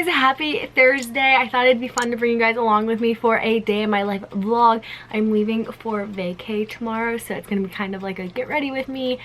guys, happy Thursday. I thought it'd be fun to bring you guys along with me for a day in my life vlog. I'm leaving for vacay tomorrow, so it's gonna be kind of like a get ready with me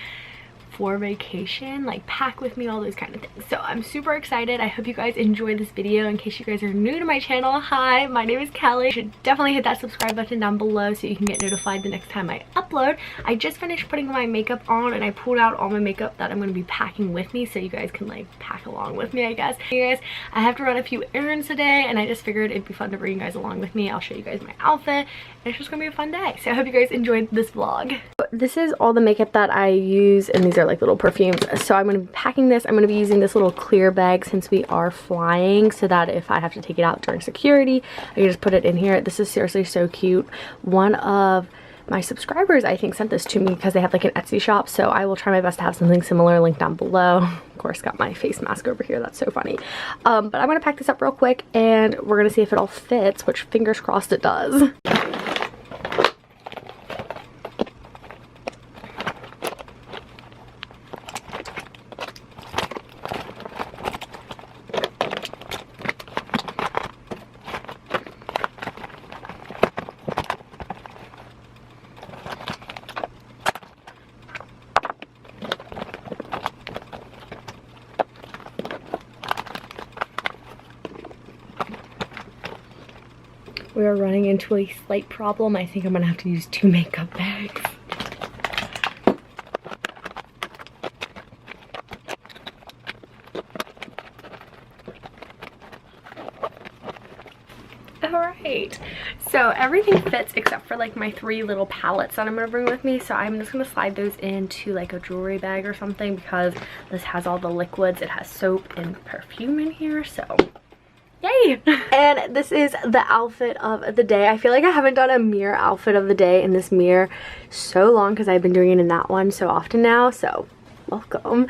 for vacation, like pack with me, all those kind of things. So I'm super excited. I hope you guys enjoy this video. In case you guys are new to my channel, hi, my name is Kelly. You should definitely hit that subscribe button down below so you can get notified the next time I upload. I just finished putting my makeup on and I pulled out all my makeup that I'm going to be packing with me so you guys can like pack along with me, I guess. You guys, I have to run a few errands today and I just figured it'd be fun to bring you guys along with me. I'll show you guys my outfit and it's just gonna be a fun day. So I hope you guys enjoyed this vlog. This is all the makeup that I use, and these are like little perfumes. So I'm going to be packing this. I'm going to be using this little clear bag since we are flying, so that if I have to take it out during security, I can just put it in here. This is seriously so cute. One of my subscribers, I think, sent this to me because they have like an Etsy shop, so I will try my best to have something similar linked down below. Of course, got my face mask over here. That's so funny. But I'm going to pack this up real quick and we're going to see if it all fits, which fingers crossed it does. We are running into a slight problem. I think I'm gonna have to use 2 makeup bags. Alright, so everything fits except for like my 3 little palettes that I'm gonna bring with me. So I'm just gonna slide those into like a jewelry bag or something because this has all the liquids. It has soap and perfume in here, so yay! And this is the outfit of the day. I feel like I haven't done a mirror outfit of the day in this mirror so long because I've been doing it in that one so often now, so welcome.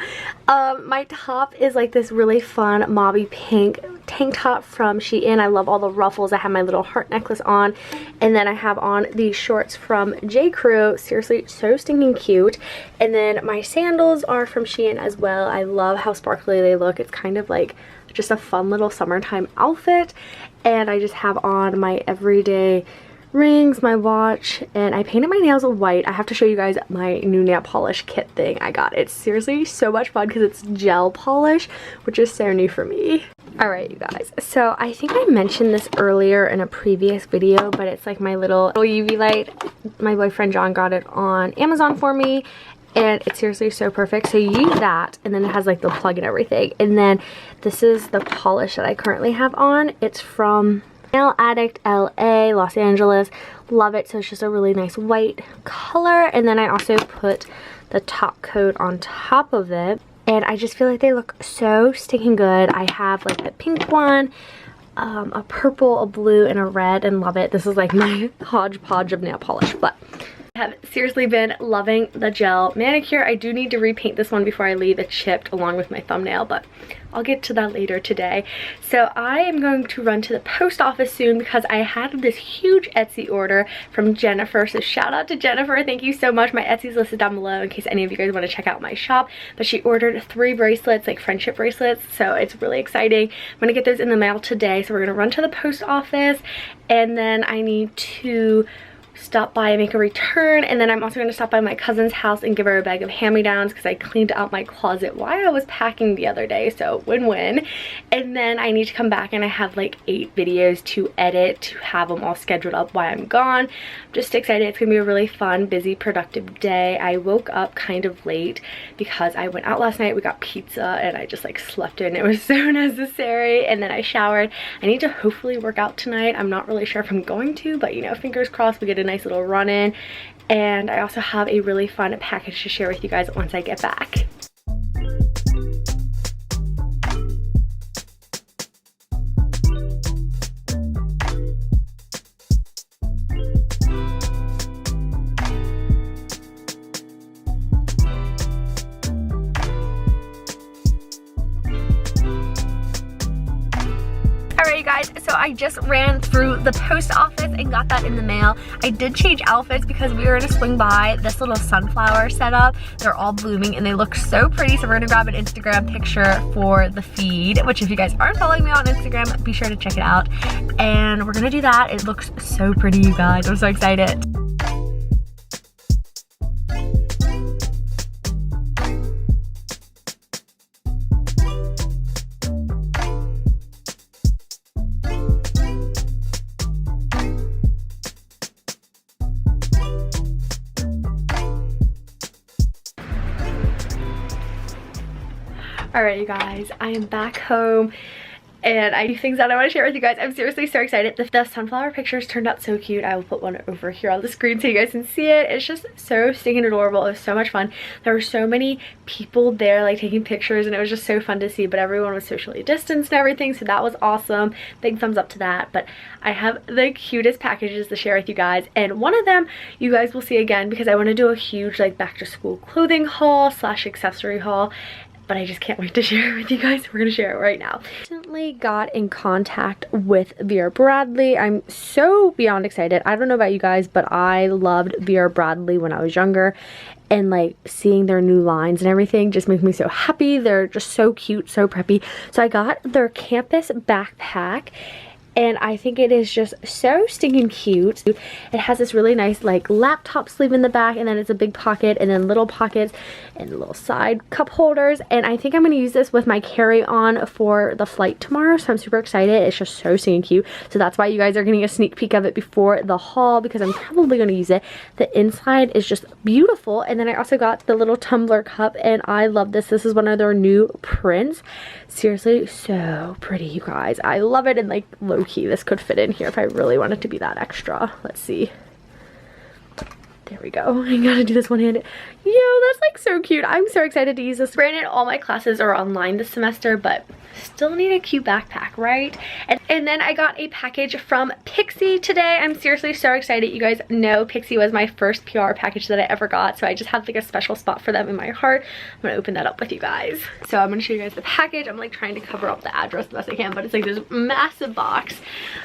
My top is like this really fun mauvey pink tank top from Shein. I love all the ruffles. I have my little heart necklace on, and then I have on these shorts from J. Crew. Seriously, so stinking cute. And then my sandals are from Shein as well. I love how sparkly they look. It's kind of like just a fun little summertime outfit. And I just have on my everyday rings, my watch, and I painted my nails white. I have to show you guys my new nail polish kit thing I got. It's seriously so much fun because it's gel polish, which is so new for me. Alright, you guys, so I think I mentioned this earlier in a previous video, but it's like my little UV light. My boyfriend John got it on Amazon for me, and it's seriously so perfect. So you use that, and then it has like the plug and everything. And then this is the polish that I currently have on. It's from Nail Addict LA, Los Angeles. Love it. So it's just a really nice white color. And then I also put the top coat on top of it. And I just feel like they look so stinking good. I have like the pink one, a purple, a blue, and a red, and love it. This is like my hodgepodge of nail polish, but I have seriously been loving the gel manicure. I do need to repaint this one before I leave. It chipped along with my thumbnail, but I'll get to that later today. So I am going to run to the post office soon because I had this huge Etsy order from Jennifer. So shout out to Jennifer. Thank you so much. My Etsy's listed down below in case any of you guys want to check out my shop. But she ordered 3 bracelets, like friendship bracelets. So it's really exciting. I'm going to get those in the mail today. So we're going to run to the post office, and then I need to stop by and make a return, and then I'm also going to stop by my cousin's house and give her a bag of hand-me-downs because I cleaned out my closet while I was packing the other day, so win-win. And then I need to come back and I have like 8 videos to edit to have them all scheduled up while I'm gone. I'm just excited. It's gonna be a really fun, busy, productive day. I woke up kind of late because I went out last night. We got pizza and I just like slept in. It was so necessary. And then I showered. I need to hopefully work out tonight. I'm not really sure if I'm going to, but you know, fingers crossed we get a nice little run in. And I also have a really fun package to share with you guys once I get back. Alright, you guys, so I just ran through the post office and got that in the mail. I did change outfits because we were gonna swing by this little sunflower setup. They're all blooming and they look so pretty, so we're gonna grab an Instagram picture for the feed, which if you guys aren't following me on Instagram, be sure to check it out. And we're gonna do that. It looks so pretty, you guys. I'm so excited. Alright you guys, I am back home and I do things that I want to share with you guys. I'm seriously so excited. The sunflower pictures turned out so cute. I will put one over here on the screen so you guys can see it. It's just so stinking adorable. It was so much fun. There were so many people there like taking pictures and it was just so fun to see, but everyone was socially distanced and everything, so that was awesome. Big thumbs up to that. But I have the cutest packages to share with you guys, and one of them you guys will see again because I want to do a huge like back to school clothing haul / accessory haul. But I just can't wait to share it with you guys. We're gonna share it right now. Recently got in contact with Vera Bradley. I'm so beyond excited. I don't know about you guys, but I loved Vera Bradley when I was younger. And like seeing their new lines and everything just makes me so happy. They're just so cute, so preppy. So I got their campus backpack. And I think it is just so stinking cute. It has this really nice like laptop sleeve in the back, and then it's a big pocket and then little pockets and little side cup holders. And I think I'm going to use this with my carry-on for the flight tomorrow, so I'm super excited. It's just so stinking cute. So that's why you guys are getting a sneak peek of it before the haul, because I'm probably going to use it. The inside is just beautiful. And then I also got the little tumbler cup, and I love this. This is one of their new prints. Seriously, so pretty, you guys. I love it. And like low-key, this could fit in here if I really wanted to be that extra. Let's see. There we go. I gotta do this one-handed. Yo, that's like so cute. I'm so excited to use this. Granted, all my classes are online this semester, but still need a cute backpack, right? And then I got a package from PREPPY today. I'm seriously so excited. You guys know PREPPY was my first PR package that I ever got, so I just have like a special spot for them in my heart. I'm gonna open that up with you guys. So I'm gonna show you guys the package. I'm like trying to cover up the address the best I can, but it's like this massive box.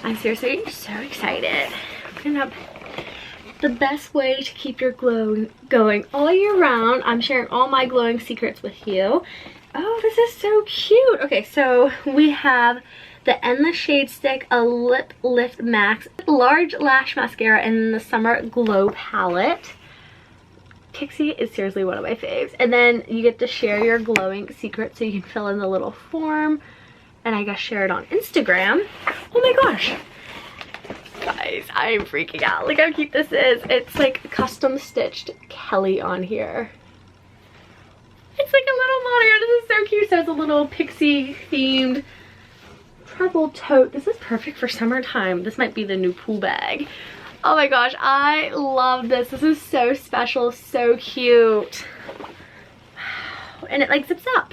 I'm seriously so excited. Open up. The best way to keep your glow going all year round. I'm sharing all my glowing secrets with you. Oh, this is so cute. Okay, so we have the Endless Shade Stick, a Lip Lift Max, Large Lash Mascara, and the Summer Glow Palette. PREPPY is seriously one of my faves. And then you get to share your glowing secret, so you can fill in the little form and I guess share it on Instagram. Oh my gosh. Guys, I'm freaking out. Look how cute this is. It's like custom stitched Kelly on here. It's like a little monitor. This is so cute. So it's a little pixie themed travel tote. This is perfect for summertime. This might be the new pool bag. Oh my gosh, I love this. This is so special, so cute. Wow. And it like zips up.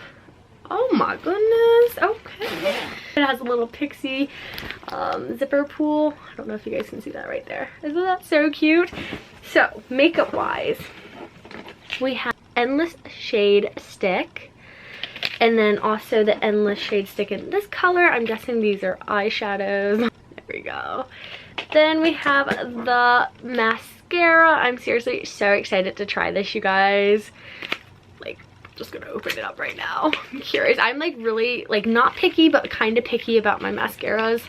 Oh my goodness. Okay. It has a little pixie zipper pull. I don't know if you guys can see that right there. Isn't that so cute? So makeup wise, we have Endless Shade Stick, and then also the Endless Shade Stick in this color. I'm guessing these are eyeshadows. There we go. Then we have the mascara. I'm seriously so excited to try this, you guys. Like, just gonna open it up right now. I'm curious. I'm like really like not picky, but kind of picky about my mascaras,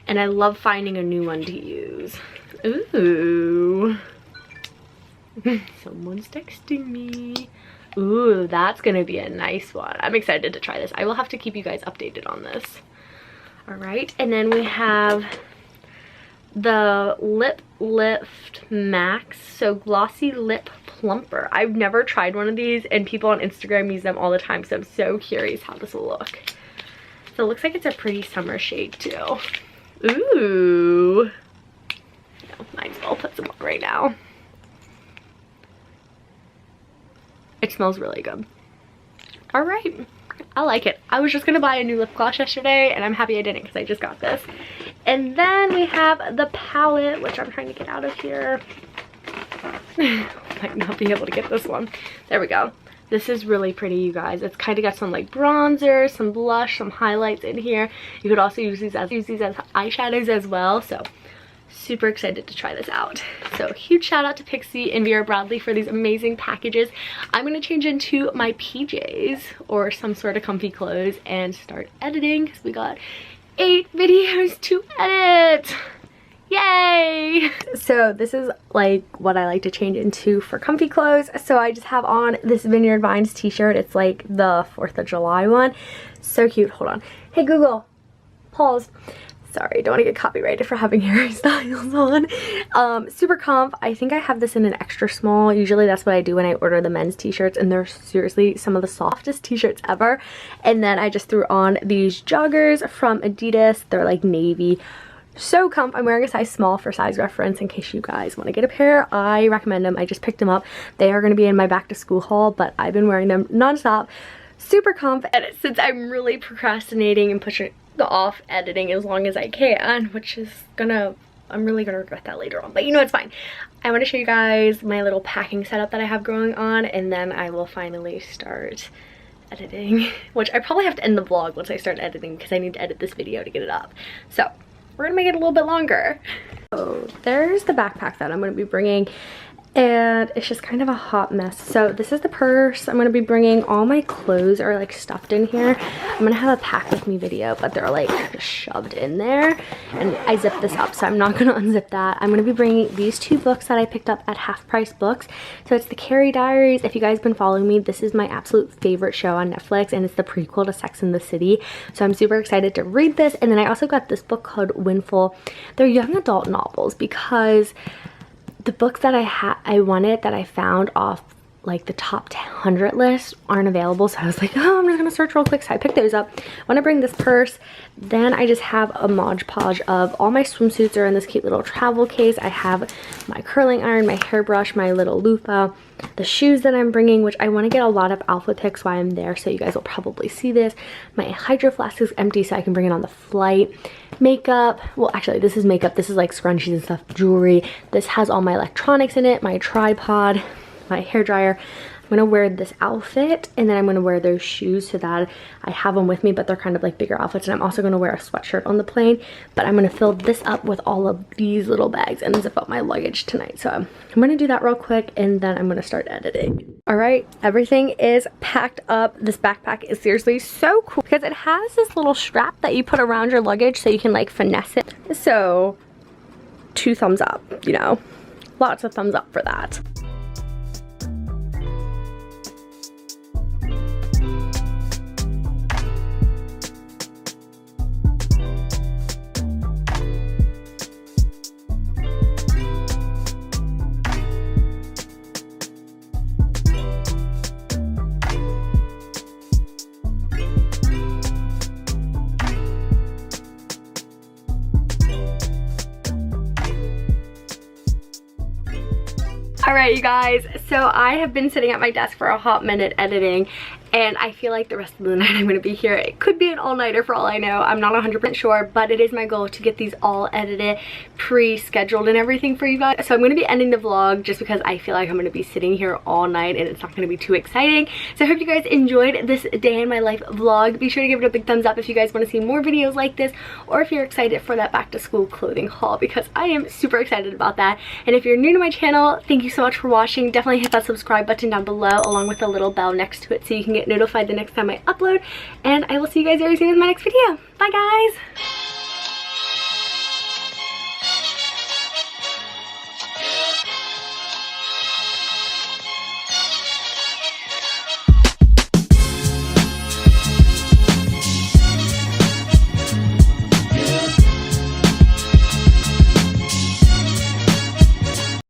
and I love finding a new one to use. Ooh. Someone's texting me. Ooh, that's gonna be a nice one. I'm excited to try this. I will have to keep you guys updated on this. All right, and then we have the Lip Lift Max, so Glossy Lip Plumper. I've never tried one of these, and people on Instagram use them all the time, so I'm so curious how this will look. So it looks like it's a pretty summer shade too. Ooh. No, might as well put some on right now. It smells really good. All right, I like it. I was just gonna buy a new lip gloss yesterday, and I'm happy I didn't because I just got this. And then we have the palette, which I'm trying to get out of here. Might not be able to get this one. There we go. This is really pretty, you guys. It's kind of got some like bronzer, some blush, some highlights in here. You could also use these as eyeshadows as well. So super excited to try this out. So huge shout out to Pixie and Vera Bradley for these amazing packages. I'm gonna change into my PJs or some sort of comfy clothes and start editing because we got 8 videos to edit. Yay! So this is like what I like to change into for comfy clothes. So I just have on this Vineyard Vines t-shirt. It's like the 4th of July one. So cute. Hold on. Hey Google, pause. Sorry, don't want to get copyrighted for having Harry Styles on. Super comf. I think I have this in an extra small. Usually that's what I do when I order the men's t-shirts, and they're seriously some of the softest t-shirts ever. And then I just threw on these joggers from Adidas. They're like navy. So comf. I'm wearing a size small for size reference in case you guys want to get a pair. I recommend them. I just picked them up. They are going to be in my back to school haul, but I've been wearing them nonstop. Super comf. And since I'm really procrastinating and pushing off editing as long as I can, which is I'm really gonna regret that later on, but you know, it's fine. I want to show you guys my little packing setup that I have going on, and then I will finally start editing, which I probably have to end the vlog once I start editing because I need to edit this video to get it up. So we're gonna make it a little bit longer. So there's the backpack that I'm gonna be bringing, and it's just kind of a hot mess. So this is the purse. I'm gonna be bringing all my clothes are like stuffed in here. I'm gonna have a pack with me video, but they're like just shoved in there, and I zipped this up, so I'm not gonna unzip that. I'm gonna be bringing these 2 books that I picked up at Half Price Books. So it's the Carrie Diaries. If you guys been following me, this is my absolute favorite show on Netflix, and it's the prequel to Sex and the City. So I'm super excited to read this. And then I also got this book called Windful. They're young adult novels because the books that I wanted that I found off like the top 100 list aren't available, so I was like, oh, I'm just gonna search real quick. So I picked those up. I want to bring this purse. Then I just have a Mod Podge of all my swimsuits are in this cute little travel case. I have my curling iron, my hairbrush, my little loofah, the shoes that I'm bringing, which I want to get a lot of outfit pics while I'm there, so you guys will probably see this. My hydro flask is empty, so I can bring it on the flight. Makeup, well actually this is makeup, this is like scrunchies and stuff, jewelry. This has all my electronics in it, my tripod, my hair dryer. I'm gonna wear this outfit, and then I'm gonna wear those shoes so that I have them with me, but they're kind of like bigger outfits. And I'm also gonna wear a sweatshirt on the plane, but I'm gonna fill this up with all of these little bags and zip up my luggage tonight. So I'm gonna do that real quick, and then I'm gonna start editing. All right, everything is packed up. This backpack is seriously so cool because it has this little strap that you put around your luggage so you can like finesse it. So 2 thumbs up, you know, lots of thumbs up for that. Alright you guys, so I have been sitting at my desk for a hot minute editing, and I feel like the rest of the night I'm going to be here. It could be an all-nighter for all I know. I'm not 100% sure, but it is my goal to get these all edited, pre-scheduled and everything for you guys. So I'm going to be ending the vlog just because I feel like I'm going to be sitting here all night and it's not going to be too exciting. So I hope you guys enjoyed this day in my life vlog. Be sure to give it a big thumbs up if you guys want to see more videos like this, or if you're excited for that back to school clothing haul, because I am super excited about that. And if you're new to my channel, thank you so much for watching. Definitely hit that subscribe button down below along with the little bell next to it so you can get notified the next time I upload, and I will see you guys very soon in my next video. Bye guys!